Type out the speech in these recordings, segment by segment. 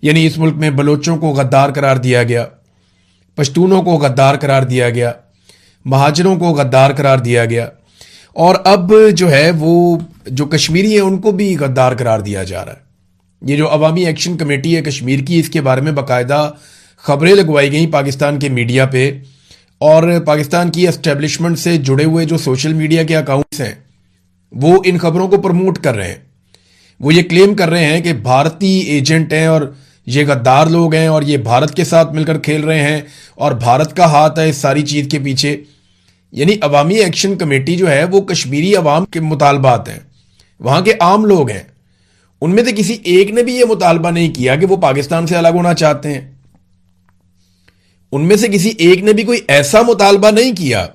یعنی اس ملک میں بلوچوں کو غدار قرار دیا گیا، پشتونوں کو غدار قرار دیا گیا، مہاجروں کو غدار قرار دیا گیا، اور اب جو ہے وہ جو کشمیری ہیں ان کو بھی غدار قرار دیا جا رہا ہے۔ یہ جو عوامی ایکشن کمیٹی ہے کشمیر کی، اس کے بارے میں باقاعدہ خبریں لگوائی گئیں پاکستان کے میڈیا پہ، اور پاکستان کی اسٹیبلشمنٹ سے جڑے ہوئے جو سوشل میڈیا کے اکاؤنٹس ہیں وہ ان خبروں کو پروموٹ کر رہے ہیں۔ وہ یہ کلیم کر رہے ہیں کہ بھارتی ایجنٹ ہیں اور یہ غدار لوگ ہیں اور یہ بھارت کے ساتھ مل کر کھیل رہے ہیں اور بھارت کا ہاتھ ہے اس ساری چیز کے پیچھے۔ یعنی عوامی ایکشن کمیٹی جو ہے وہ کشمیری عوام کے مطالبات ہیں، وہاں کے عام لوگ ہیں، ان میں سے کسی ایک نے بھی یہ مطالبہ نہیں کیا کہ وہ پاکستان سے الگ ہونا چاہتے ہیں۔ ان میں سے کسی ایک نے بھی کوئی ایسا مطالبہ نہیں کیا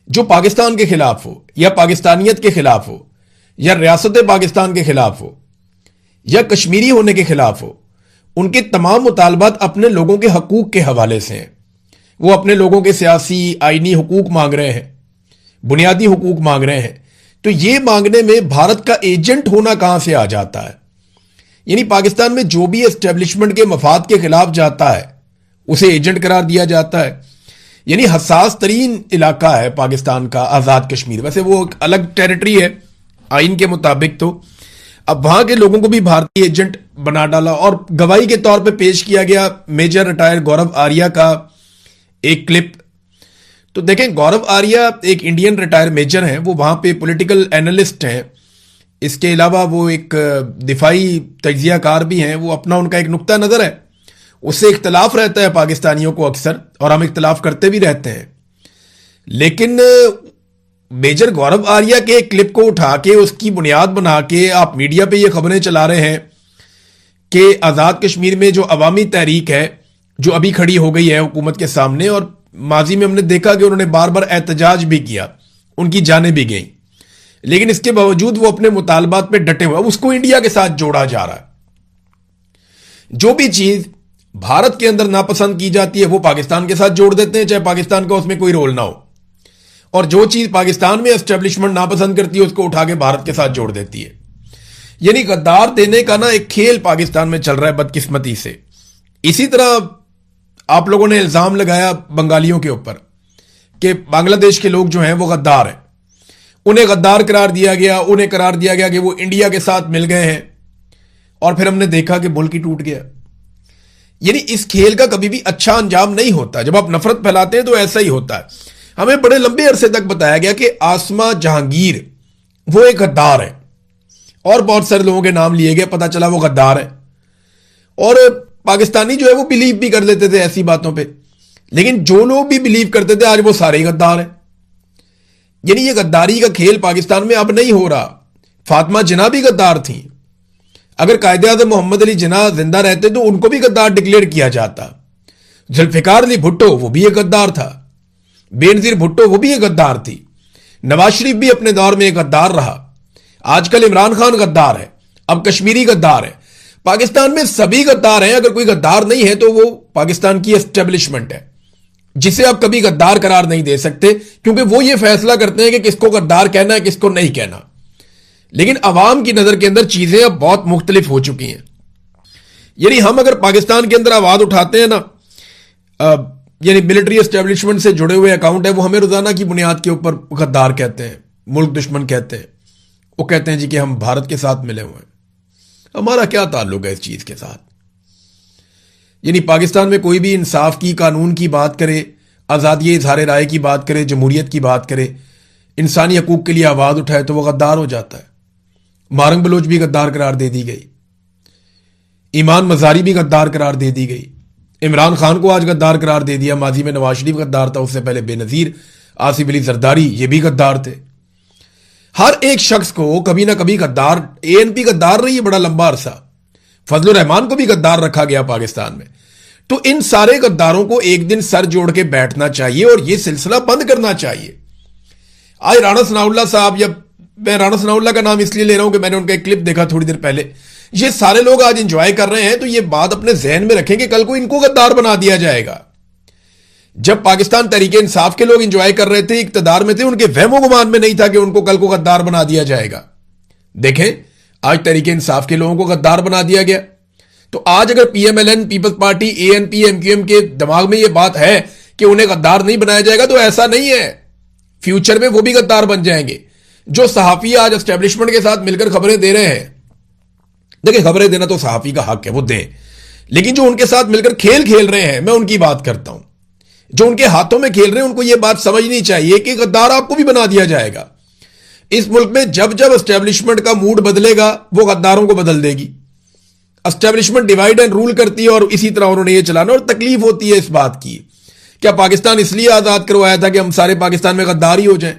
جو پاکستان کے خلاف ہو یا پاکستانیت کے خلاف ہو یا ریاست پاکستان کے خلاف ہو یا کشمیری ہونے کے خلاف ہو۔ ان کے تمام مطالبات اپنے لوگوں کے حقوق کے حوالے سے ہیں۔ وہ اپنے لوگوں کے سیاسی آئینی حقوق مانگ رہے ہیں، بنیادی حقوق مانگ رہے ہیں۔ تو یہ مانگنے میں بھارت کا ایجنٹ ہونا کہاں سے آ جاتا ہے؟ یعنی پاکستان میں جو بھی اسٹیبلشمنٹ کے مفاد کے خلاف جاتا ہے اسے ایجنٹ قرار دیا جاتا ہے۔ یعنی حساس ترین علاقہ ہے پاکستان کا آزاد کشمیر، ویسے وہ ایک الگ ٹیریٹری ہے آئین کے مطابق، تو اب وہاں کے لوگوں کو بھی بھارتی ایجنٹ بنا ڈالا، اور گواہی کے طور پہ پیش کیا گیا میجر ریٹائر گورو آریہ کا ایک کلپ۔ تو دیکھیں، گورو آریہ ایک انڈین ریٹائر میجر ہیں، وہ وہاں پہ پولیٹیکل اینالسٹ ہیں، اس کے علاوہ وہ ایک دفاعی تجزیہ کار بھی ہیں۔ وہ اپنا ان کا ایک نقطہ نظر ہے، اس سے اختلاف رہتا ہے پاکستانیوں کو اکثر، اور ہم اختلاف کرتے بھی رہتے ہیں، لیکن میجر گورو آریہ کے ایک کلپ کو اٹھا کے اس کی بنیاد بنا کے آپ میڈیا پہ یہ خبریں چلا رہے ہیں کہ آزاد کشمیر میں جو عوامی تحریک ہے جو ابھی کھڑی ہو گئی ہے حکومت کے سامنے، اور ماضی میں ہم نے دیکھا کہ انہوں نے بار بار احتجاج بھی کیا، ان کی جانیں بھی گئیں، لیکن اس کے باوجود وہ اپنے مطالبات پہ ڈٹے ہوئے، اس کو انڈیا کے ساتھ جوڑا جا رہا ہے۔ جو بھی چیز بھارت کے اندر ناپسند کی جاتی ہے وہ پاکستان کے ساتھ جوڑ دیتے ہیں، چاہے پاکستان کا اس میں کوئی رول نہ ہو، اور جو چیز پاکستان میں اسٹیبلشمنٹ ناپسند کرتی ہے اس کو اٹھا کے بھارت کے ساتھ جوڑ دیتی ہے۔ یعنی غدار دینے کا نا ایک کھیل پاکستان میں چل رہا ہے بدقسمتی سے۔ اسی طرح آپ لوگوں نے الزام لگایا بنگالیوں کے اوپر کہ بنگلہ دیش کے لوگ جو ہیں وہ غدار ہیں، انہیں غدار قرار دیا گیا، انہیں قرار دیا گیا کہ وہ انڈیا کے ساتھ مل گئے ہیں، اور پھر ہم نے دیکھا کہ ملک ہی ٹوٹ گیا۔ یعنی اس کھیل کا کبھی بھی اچھا انجام نہیں ہوتا، جب آپ نفرت پھیلاتے ہیں تو ایسا ہی ہوتا ہے۔ ہمیں بڑے لمبے عرصے تک بتایا گیا کہ آسما جہانگیر وہ ایک غدار ہے، اور بہت سارے لوگوں کے نام لیے گئے، پتہ چلا وہ غدار ہے، اور پاکستانی جو ہے وہ بلیو بھی کر لیتے تھے ایسی باتوں پہ، لیکن جو لوگ بھی بلیو کرتے تھے آج وہ سارے ہی غدار ہیں۔ یعنی یہ غداری کا کھیل پاکستان میں اب نہیں ہو رہا۔ فاطمہ جناح بھی غدار تھیں، اگر قائد اعظم محمد علی جناح زندہ رہتے تو ان کو بھی غدار ڈکلیئر کیا جاتا۔ ذوالفقار علی بھٹو وہ بھی ایک غدار تھا، بینظیر بھٹو وہ بھی ایک غدار تھی، نواز شریف بھی اپنے دور میں ایک غدار رہا، آج کل عمران خان غدار ہے، اب کشمیری غدار ہے۔ پاکستان میں سبھی غدار ہیں، اگر کوئی غدار نہیں ہے تو وہ پاکستان کی اسٹیبلشمنٹ ہے، جسے آپ کبھی غدار قرار نہیں دے سکتے، کیونکہ وہ یہ فیصلہ کرتے ہیں کہ کس کو غدار کہنا ہے کس کو نہیں کہنا۔ لیکن عوام کی نظر کے اندر چیزیں اب بہت مختلف ہو چکی ہیں۔ یعنی ہم اگر پاکستان کے اندر آواز اٹھاتے ہیں نا، یعنی ملٹری اسٹیبلشمنٹ سے جڑے ہوئے اکاؤنٹ ہے، وہ ہمیں روزانہ کی بنیاد کے اوپر غدار کہتے ہیں، ملک دشمن کہتے ہیں، وہ کہتے ہیں جی کہ ہم بھارت کے ساتھ ملے ہوئے ہیں۔ ہمارا کیا تعلق ہے اس چیز کے ساتھ؟ یعنی پاکستان میں کوئی بھی انصاف کی، قانون کی بات کرے، آزادی اظہار رائے کی بات کرے، جمہوریت کی بات کرے، انسانی حقوق کے لیے آواز اٹھائے تو وہ غدار ہو جاتا ہے۔ مارنگ بلوچ بھی غدار قرار دے دی گئی، ایمان مزاری بھی غدار قرار دے دی گئی، عمران خان کو آج غدار قرار دے دیا، ماضی میں نواز شریف غدار تھا، اس سے پہلے بے نظیر آصف علی زرداری یہ بھی غدار تھے۔ ہر ایک شخص کو کبھی نہ کبھی غدار، اے این پی غدار رہی ہے بڑا لمبا عرصہ، فضل الرحمان کو بھی غدار رکھا گیا پاکستان میں۔ تو ان سارے غداروں کو ایک دن سر جوڑ کے بیٹھنا چاہیے اور یہ سلسلہ بند کرنا چاہیے۔ آج رانا ثناء اللہ صاحب، یا میں رانا ثناء اللہ کا نام اس لیے لے رہا ہوں کہ میں نے ان کا ایک کلپ دیکھا تھوڑی دیر پہلے، یہ سارے لوگ آج انجوائے کر رہے ہیں، تو یہ بات اپنے ذہن میں رکھیں کہ کل کو ان کو غدار بنا دیا جائے گا۔ جب پاکستان تحریک انصاف کے لوگ انجوائے کر رہے تھے، اقتدار میں تھے، ان کے وہم و گمان میں نہیں تھا کہ ان کو کل کو غدار بنا دیا جائے گا۔ دیکھیں آج تحریک انصاف کے لوگوں کو غدار بنا دیا گیا، تو آج اگر P M L N, peoples party, A N P, M Q M کے دماغ میں یہ بات ہے کہ انہیں غدار نہیں بنایا جائے گا تو ایسا نہیں ہے، فیوچر میں وہ بھی غدار بن جائیں گے. جو صحافی آج اسٹیبلشمنٹ کے ساتھ مل کر خبریں دے رہے ہیں، دیکھیں خبریں دینا تو صحافی کا حق ہے، وہ دیں، لیکن جو ان کے ساتھ مل کر کھیل رہے ہیں، میں ان کی بات کرتا ہوں، جو ان کے ہاتھوں میں کھیل رہے ہیں ان کو یہ بات سمجھنی چاہیے کہ غدار آپ کو بھی بنا دیا جائے گا. اس ملک میں جب جب اسٹیبلشمنٹ کا موڈ بدلے گا وہ غداروں کو بدل دے گی. اسٹیبلشمنٹ ڈیوائیڈ اینڈ رول کرتی ہے اور اسی طرح انہوں نے یہ چلانا، اور تکلیف ہوتی ہے اس بات کی. کیا پاکستان اس لیے آزاد کروایا تھا کہ ہم سارے پاکستان میں غدار ہی ہو جائیں؟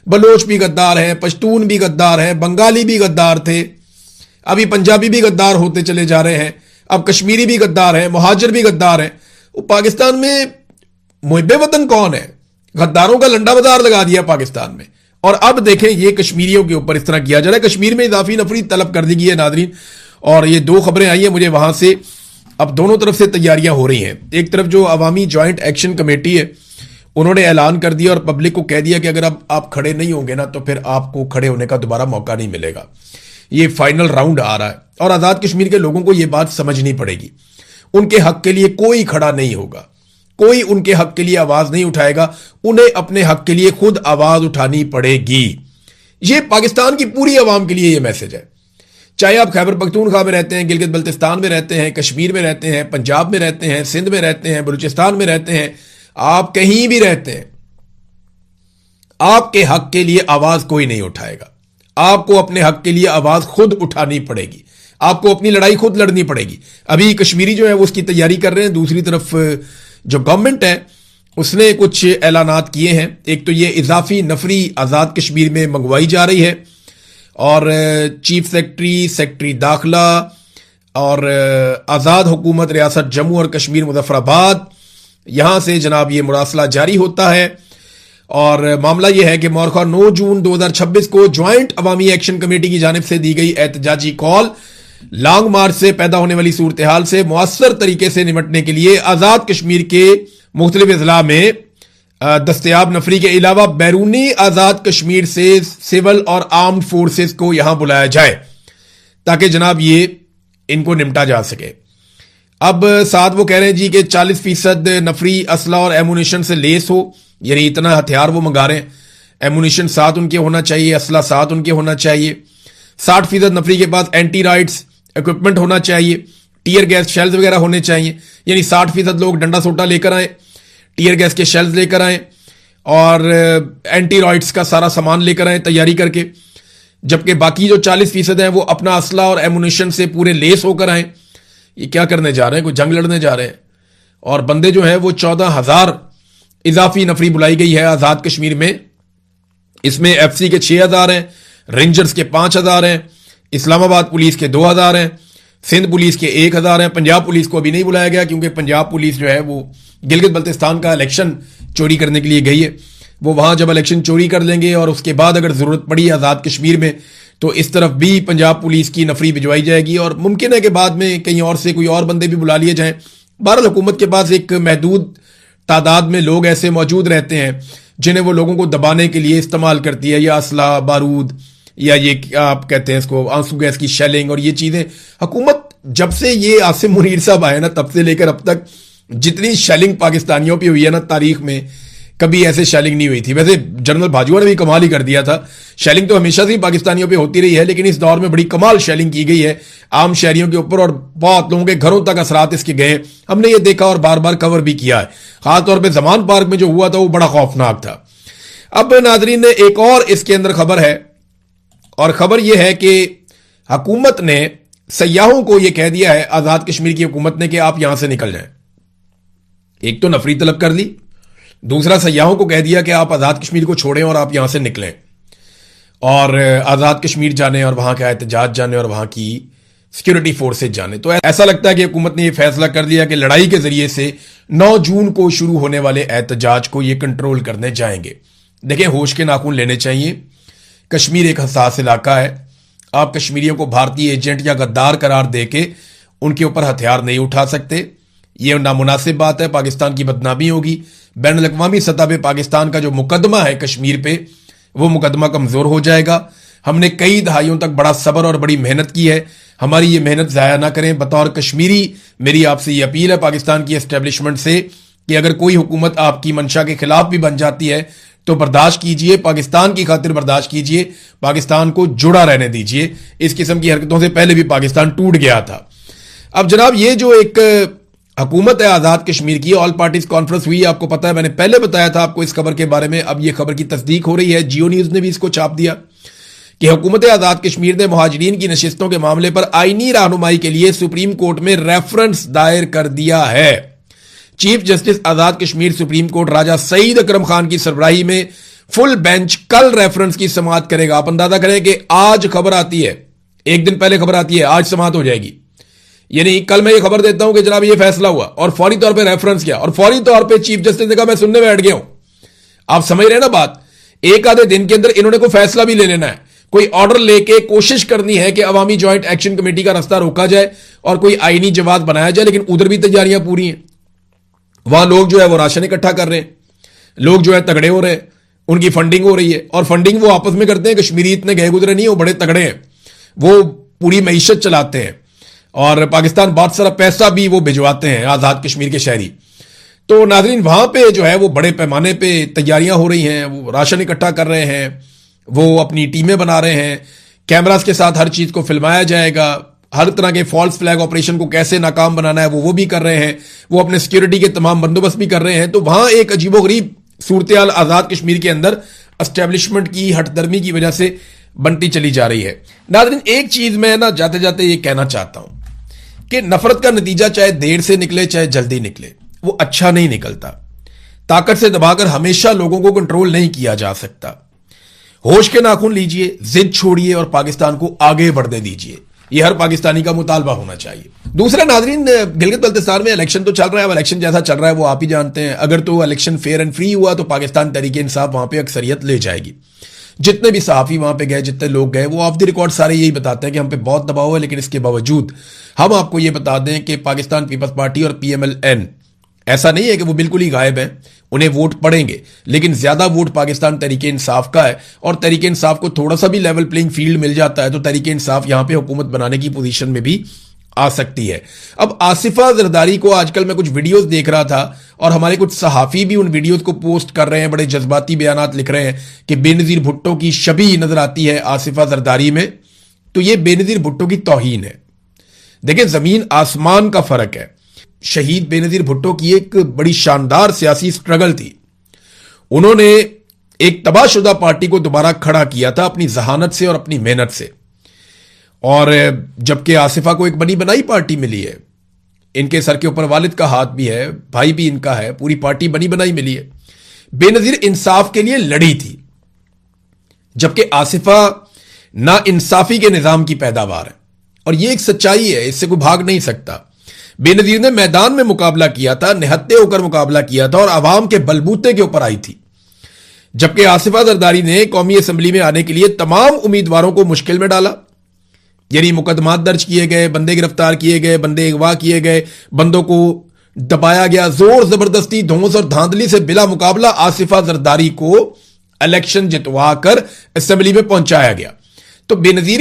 بلوچ بھی غدار ہیں، پشتون بھی غدار ہیں، بنگالی بھی غدار تھے، ابھی پنجابی بھی غدار ہوتے چلے جا رہے ہیں، اب کشمیری بھی غدار ہیں، مہاجر بھی غدار ہیں. وہ پاکستان میں محب وطن کون ہے؟ غداروں کا لنڈا بازار لگا دیا پاکستان میں. اور اب دیکھیں یہ کشمیریوں کے اوپر اس طرح کیا جا رہا ہے. کشمیر میں اضافی نفری طلب کر دی گئی ہے ناظرین، اور یہ 2 خبریں آئی ہیں مجھے وہاں سے. اب دونوں طرف سے تیاریاں ہو رہی ہیں. ایک طرف جو عوامی جوائنٹ ایکشن کمیٹی ہے انہوں نے اعلان کر دیا اور پبلک کو کہہ دیا کہ اگر اب آپ کھڑے نہیں ہوں گے نا تو پھر آپ کو کھڑے ہونے کا دوبارہ موقع نہیں ملے گا. یہ فائنل راؤنڈ آ رہا ہے اور آزاد کشمیر کے لوگوں کو یہ بات سمجھنی پڑے گی. ان کے حق کے لیے کوئی کھڑا نہیں ہوگا، کوئی ان کے حق کے لیے آواز نہیں اٹھائے گا. انہیں اپنے حق کے لیے خود آواز اٹھانی پڑے گی. یہ پاکستان کی پوری عوام کے لیے یہ میسج ہے. چاہے آپ خیبر پختونخوا میں رہتے ہیں، گلگت بلتستان میں رہتے ہیں، کشمیر میں رہتے ہیں، پنجاب میں رہتے ہیں، سندھ میں رہتے ہیں، بلوچستان میں رہتے ہیں، آپ کہیں بھی رہتے ہیں، آپ کے حق کے لیے آواز کوئی نہیں اٹھائے گا. آپ کو اپنے حق کے لیے آواز خود اٹھانی پڑے گی. آپ کو اپنی لڑائی خود لڑنی پڑے گی. ابھی کشمیری جو ہے وہ اس کی تیاری کر رہے ہیں. دوسری طرف جو گورنمنٹ ہے اس نے کچھ اعلانات کیے ہیں. ایک تو یہ اضافی نفری آزاد کشمیر میں منگوائی جا رہی ہے، اور چیف سیکرٹری داخلہ اور آزاد حکومت ریاست جموں اور کشمیر مظفر آباد، یہاں سے جناب یہ مراسلہ جاری ہوتا ہے. اور معاملہ یہ ہے کہ مورخہ 9 جون 2026 کو جوائنٹ عوامی ایکشن کمیٹی کی جانب سے دی گئی احتجاجی کال لانگ مارچ سے پیدا ہونے والی صورتحال سے مؤثر طریقے سے نمٹنے کے لیے آزاد کشمیر کے مختلف اضلاع میں دستیاب نفری کے علاوہ بیرونی آزاد کشمیر سے سول اور آرمڈ فورسز کو یہاں بلایا جائے تاکہ جناب یہ ان کو نمٹا جا سکے. اب ساتھ وہ کہہ رہے ہیں جی کہ 40% نفری اسلحہ اور ایمونیشن سے لیس ہو، یعنی اتنا ہتھیار وہ منگا رہے ہیں، ایمونیشن ساتھ ان کے ہونا چاہیے، اسلحہ ساتھ ان کے ہونا چاہیے. 60% نفری کے پاس اینٹی رائٹس اکوپمنٹ ہونا چاہیے، ٹیئر گیس شیلز وغیرہ ہونے چاہیے. یعنی 60% لوگ ڈنڈا سوٹا لے کر آئیں، ٹیئر گیس کے شیلز لے کر آئیں اور اینٹی رائٹس کا سارا سامان لے کر آئیں تیاری کر کے. جبکہ باقی جو 40% ہیں وہ اپنا اسلحہ اور ایمونیشن سے پورے لیس ہو کر آئیں. یہ کیا کرنے جا رہے ہیں؟ کوئی جنگ لڑنے جا رہے ہیں. اور بندے جو ہیں وہ 14,000 اضافی نفری بلائی گئی ہے آزاد کشمیر میں. اس میں ایف سی کے 6,000 ہیں، رینجرز کے 5,000 ہیں، اسلام آباد پولیس کے 2,000 ہیں، سندھ پولیس کے 1,000 ہیں. پنجاب پولیس کو ابھی نہیں بلایا گیا کیونکہ پنجاب پولیس جو ہے وہ گلگت بلتستان کا الیکشن چوری کرنے کے لیے گئی ہے. وہ وہاں جب الیکشن چوری کر لیں گے اور اس کے بعد اگر ضرورت پڑی آزاد کشمیر میں تو اس طرف بھی پنجاب پولیس کی نفری بھجوائی جائے گی، اور ممکن ہے کہ بعد میں کہیں اور سے کوئی اور بندے بھی بلا لیے جائیں. بہرحال حکومت کے پاس ایک محدود تعداد میں لوگ ایسے موجود رہتے ہیں جنہیں وہ لوگوں کو دبانے کے لیے استعمال کرتی ہے، یا اسلحہ، بارود، یا یہ آپ کہتے ہیں اس کو آنسو گیس کی شیلنگ اور یہ چیزیں. حکومت جب سے یہ عاصم منیر صاحب آئے نا تب سے لے کر اب تک جتنی شیلنگ پاکستانیوں پہ ہوئی ہے نا تاریخ میں کبھی ایسے شیلنگ نہیں ہوئی تھی. ویسے جنرل باجوہ نے بھی کمال ہی کر دیا تھا. شیلنگ تو ہمیشہ سے ہی پاکستانیوں پہ ہوتی رہی ہے لیکن اس دور میں بڑی کمال شیلنگ کی گئی ہے عام شہریوں کے اوپر، اور بہت لوگوں کے گھروں تک اثرات اس کے گئے. ہم نے یہ دیکھا اور بار بار کور بھی کیا ہے. خاص طور پہ زمان پارک میں جو ہوا تھا وہ بڑا خوفناک تھا. اب ناظرین ایک اور اس کے اندر خبر ہے، اور خبر یہ ہے کہ حکومت نے سیاحوں کو یہ کہہ دیا ہے، آزاد کشمیر کی حکومت نے، کہ آپ یہاں سے نکل جائیں. ایک تو نفری طلب کر لی، دوسرا سیاحوں کو کہہ دیا کہ آپ آزاد کشمیر کو چھوڑیں اور آپ یہاں سے نکلیں اور آزاد کشمیر جانے اور وہاں کا احتجاج جانے اور وہاں کی سیکیورٹی فورسز جانے. تو ایسا لگتا ہے کہ حکومت نے یہ فیصلہ کر لیا کہ لڑائی کے ذریعے سے 9 جون کو شروع ہونے والے احتجاج کو یہ کنٹرول کرنے جائیں گے. دیکھیں ہوش کے ناخن لینے چاہیے. کشمیر ایک حساس علاقہ ہے. آپ کشمیریوں کو بھارتی ایجنٹ یا غدار قرار دے کے ان کے اوپر ہتھیار نہیں اٹھا سکتے. یہ نامناسب بات ہے. پاکستان کی بدنامی ہوگی. بین الاقوامی سطح پہ پاکستان کا جو مقدمہ ہے کشمیر پہ وہ مقدمہ کمزور ہو جائے گا. ہم نے کئی دہائیوں تک بڑا صبر اور بڑی محنت کی ہے. ہماری یہ محنت ضائع نہ کریں. بطور کشمیری میری آپ سے یہ اپیل ہے پاکستان کی اسٹیبلشمنٹ سے کہ اگر کوئی حکومت آپ کی منشا کے خلاف بھی بن جاتی ہے تو برداشت کیجئے, پاکستان کی خاطر برداشت کیجئے, پاکستان کو جڑا رہنے دیجئے. اس قسم کی حرکتوں سے پہلے بھی پاکستان ٹوٹ گیا تھا. اب جناب یہ جو ایک حکومت ہے آزاد کشمیر کی, آل پارٹیز کانفرنس ہوئی, آپ کو پتا ہے میں نے پہلے بتایا تھا آپ کو اس خبر کے بارے میں. اب یہ خبر کی تصدیق ہو رہی ہے, جیو نیوز نے بھی اس کو چھاپ دیا کہ حکومت آزاد کشمیر نے مہاجرین کی نشستوں کے معاملے پر آئینی رہنمائی کے لیے سپریم کورٹ میں ریفرنس دائر کر دیا ہے. Chief justice Azad Kashmir supreme court راجہ سعید اکرم خان کی سربراہی میں فل بینچ کل ریفرنس کی سماعت کرے گا. آپ اندازہ کریں کہ آج خبر آتی ہے, ایک دن پہلے خبر آتی ہے, آج سماعت ہو جائے گی. یعنی کل میں یہ خبر دیتا ہوں کہ جناب یہ فیصلہ ہوا اور فوری طور پہ ریفرنس کیا اور فوری طور پہ چیف جسٹس نے کہا میں سننے بیٹھ گیا ہوں. آپ سمجھ رہے ہیں نا بات, ایک آدھے دن کے اندر انہوں نے کوئی فیصلہ بھی لے لینا ہے, کوئی آرڈر لے کے کوشش کرنی ہے کہ عوامی جوائنٹ ایکشن کمیٹی کا راستہ روکا جائے اور کوئی آئینی جواز بنایا جائے. لیکن ادھر بھی تیاریاں پوری ہیں, وہاں لوگ جو ہے وہ راشن اکٹھا کر رہے ہیں, لوگ جو ہے تگڑے ہو رہے ہیں, ان کی فنڈنگ ہو رہی ہے اور فنڈنگ وہ آپس میں کرتے ہیں. کشمیری اتنے گئے گزرے نہیں, وہ بڑے تگڑے ہیں, وہ پوری معیشت چلاتے ہیں اور پاکستان بہت سارا پیسہ بھی وہ بھجواتے ہیں آزاد کشمیر کے شہری. تو ناظرین وہاں پہ جو ہے وہ بڑے پیمانے پہ تیاریاں ہو رہی ہیں, وہ راشن اکٹھا کر رہے ہیں, وہ اپنی ٹیمیں بنا رہے ہیں, کیمراز کے ساتھ ہر چیز کو فلمایا جائے گا, ہر طرح کے فالس فلیگ آپریشن کو کیسے ناکام بنانا ہے وہ بھی کر رہے ہیں, وہ اپنے سیکیورٹی کے تمام بندوبست بھی کر رہے ہیں. تو وہاں ایک عجیب و غریب صورتحال آزاد کشمیر کے اندر اسٹیبلشمنٹ کی ہٹ درمی کی وجہ سے بنتی چلی جا رہی ہے. ناظرین ایک چیز میں نا جاتے جاتے یہ کہنا چاہتا ہوں کہ نفرت کا نتیجہ چاہے دیر سے نکلے چاہے جلدی نکلے وہ اچھا نہیں نکلتا. طاقت سے دبا کر ہمیشہ لوگوں کو کنٹرول نہیں کیا جا سکتا. ہوش کے ناخن لیجئے, ضد چھوڑیے اور پاکستان کو آگے بڑھنے دیجئے. یہ ہر پاکستانی کا مطالبہ ہونا چاہیے. دوسرا ناظرین, گلگت بلتستان میں الیکشن تو چل رہا ہے, اب الیکشن جیسا چل رہا ہے وہ آپ ہی جانتے ہیں. اگر تو الیکشن فیئر اینڈ فری ہوا تو پاکستان تحریک انصاف وہاں پہ اکثریت لے جائے گی. جتنے بھی صحافی وہاں پہ گئے, جتنے لوگ گئے, وہ آف دی ریکارڈ سارے یہی بتاتے ہیں کہ ہم پہ بہت دباؤ ہے, لیکن اس کے باوجود ہم آپ کو یہ بتا دیں کہ پاکستان پیپلز پارٹی اور پی ایم ایل این ایسا نہیں ہے کہ وہ بالکل ہی غائب ہیں, انہیں ووٹ پڑیں گے, لیکن زیادہ ووٹ پاکستان تحریک انصاف کا ہے. اور تحریک انصاف کو تھوڑا سا بھی لیول پلینگ فیلڈ مل جاتا ہے تو تحریک انصاف یہاں پہ حکومت بنانے کی پوزیشن میں بھی آ سکتی ہے. اب آصفہ زرداری کو آج کل میں کچھ ویڈیوز دیکھ رہا تھا اور ہمارے کچھ صحافی بھی ان ویڈیوز کو پوسٹ کر رہے ہیں, بڑے جذباتی بیانات لکھ رہے ہیں کہ بے نظیر بھٹو کی شبیہ نظر آتی ہے آصفہ زرداری میں. تو یہ بے نظیر بھٹو کی توہین ہے. دیکھیں زمین آسمان کا فرق ہے. شہید بے نظیر بھٹو کی ایک بڑی شاندار سیاسی سٹرگل تھی. انہوں نے ایک تباہ شدہ پارٹی کو دوبارہ کھڑا کیا تھا اپنی ذہانت سے اور اپنی محنت سے. اور جبکہ آصفہ کو ایک بنی بنائی پارٹی ملی ہے, ان کے سر کے اوپر والد کا ہاتھ بھی ہے, بھائی بھی ان کا ہے, پوری پارٹی بنی بنائی ملی ہے. بے نظیر انصاف کے لیے لڑی تھی, جبکہ آصفہ نا انصافی کے نظام کی پیداوار ہے. اور یہ ایک سچائی ہے, اس سے کوئی بھاگ نہیں سکتا. بے نظیر نے میدان میں مقابلہ کیا تھا, نہتے ہو کر مقابلہ کیا تھا اور عوام کے بلبوتے کے اوپر آئی تھی. جبکہ آصفہ زرداری نے قومی اسمبلی میں آنے کے لیے تمام امیدواروں کو مشکل میں ڈالا. یعنی مقدمات درج کیے گئے, بندے گرفتار کیے گئے, بندے اغوا کیے گئے, بندوں کو دبایا گیا, زور زبردستی دھونس اور دھاندلی سے بلا مقابلہ آصفہ زرداری کو الیکشن جتوا کر اسمبلی میں پہنچایا گیا. تو بے نظیر